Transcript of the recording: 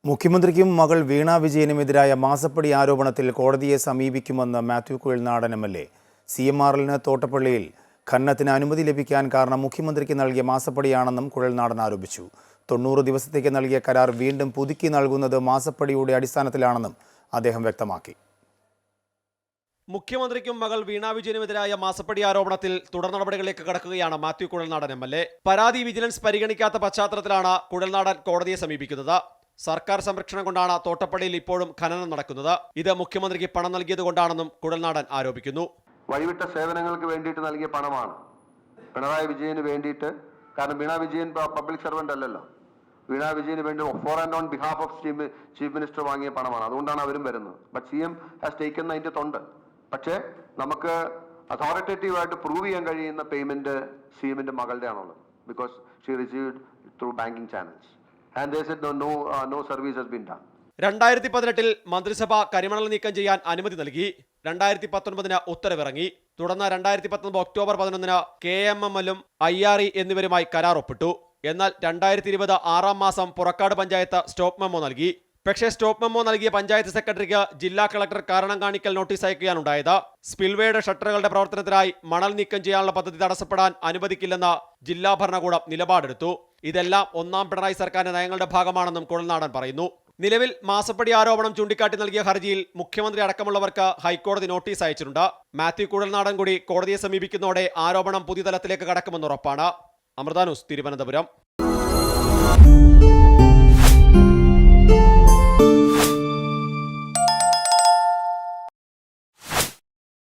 മുഖ്യമന്ത്രിക്കും മകൾ വീണ വിജയനുമെതിരായ മാസപ്പടി ആരോപണത്തിൽ കോടതിയെ സമീപിക്കുമെന്ന് മാത്യു കുഴൽനാടൻ എം.എൽ.എ. CMRL തോട്ടപ്പള്ളിയിൽ ഖനനത്തിന് അനുമതി ലഭിക്കാൻ കാരണം മുഖ്യമന്ത്രിക്ക് നൽകിയ മാസപ്പടിയാണെന്നും കുഴൽനാടൻ ആരോപിച്ചു. 90 ദിവസത്തേക്ക് നൽകിയ കരാർ വീണ്ടും പുതുക്കി നൽകുന്നത് മാസപ്പടിയുടെ അടിസ്ഥാനത്തിലാണെന്നും അദ്ദേഹം വ്യക്തമാക്കി. മുഖ്യമന്ത്രിക്കും മകൾ വീണ വിജയനുമെതിരായ മാസപ്പടി ആരോപണത്തിൽ തുടർ നടപടികളിലേക്ക് കടക്കുകയാണ് മാത്യു കുഴൽനാടൻ എം.എൽ.എ. പരാതി വിജിലൻസ് പരിഗണിക്കാത്ത പശ്ചാത്തലത്തിലാണ് കുഴൽനാടൻ കോടതിയെ സമീപിക്കുന്നത്. സർക്കാർ സംരക്ഷണം കൊണ്ടാണ് തോട്ടപ്പള്ളിയിൽ ഇപ്പോഴും ഖനനം നടക്കുന്നത്. ഇത് മുഖ്യമന്ത്രിക്ക് പണം നൽകിയത് കൊണ്ടാണെന്നും കുഴൽനാടൻ ആരോപിക്കുന്നു. വഴിവിട്ട സേവനങ്ങൾക്ക് വേണ്ടിയിട്ട് നൽകിയ പണമാണ് പിണറായി വിജയന് വേണ്ടിയിട്ട്. കാരണം വീണ വിജയൻ പബ്ലിക് സർവന്റ് അല്ലല്ലോ. വീണ വിജയന് വേണ്ടി for and on behalf of chief minister വാങ്ങിയ പണമാണ്. അതുകൊണ്ടാണ് അവരും വരുന്നത്. ബട്ട് CM ഹാസ് ടേക്കൻ അതിന്റെ തൊണ്ട്. പക്ഷേ നമുക്ക് അതോറിറ്റേറ്റീവായിട്ട് പ്രൂവ് ചെയ്യാൻ കഴിയുന്ന പേയ്മെന്റ് CMന്റെ മകളുടെ ആണുള്ളത്. Because she received through banking channels and they said no service has been done. 2018 മന്ത്രിസഭ കരിമണൽ നീക്കം ചെയ്യാൻ അനുമതി നൽകി. 2019 ഉത്തരവിറങ്ങി. തുടർന്ന് 2019 ഒക്ടോബർ 11 KMML IRE എന്നിവരുമായി കരാർ ഒപ്പിട്ടു. എന്നാൽ 2020 6 മാസം പുറക്കാട് പഞ്ചായത്ത് സ്റ്റോപ്പ് മെമ്മോ നൽകി. പക്ഷേ സ്റ്റോപ്പ് മെമ്മോ നൽകിയ പഞ്ചായത്ത് സെക്രട്ടറിക്ക് ജില്ലാ കളക്ടർ കാരണം കാണിക്കൽ നോട്ടീസ് അയക്കുകയാണുണ്ടായത്. സ്പിൽവേയുടെ ഷട്ടറുകളുടെ പ്രവർത്തനത്തിനായി മണൽ നീക്കം ചെയ്യാനുള്ള പദ്ധതി തടസ്സപ്പെടാൻ അനുവദിക്കില്ലെന്ന് ജില്ലാ ഭരണകൂടം നിലപാടെടുത്തു. ഇതെല്ലാം ഒന്നാം പിണറായി സർക്കാരിന്റെ നയങ്ങളുടെ ഭാഗമാണെന്നും കുഴൽനാടൻ പറയുന്നു. നിലവിൽ മാസപ്പടി ആരോപണം ചൂണ്ടിക്കാട്ടി നൽകിയ ഹർജിയിൽ മുഖ്യമന്ത്രി അടക്കമുള്ളവർക്ക് ഹൈക്കോടതി നോട്ടീസ് അയച്ചിട്ടുണ്ട്. മാത്യു കുഴൽനാടൻ കൂടി കോടതിയെ സമീപിക്കുന്നതോടെ ആരോപണം പുതിയ തലത്തിലേക്ക് കടക്കുമെന്ന് ഉറപ്പാണ്. അമൃത ന്യൂസ്, തിരുവനന്തപുരം.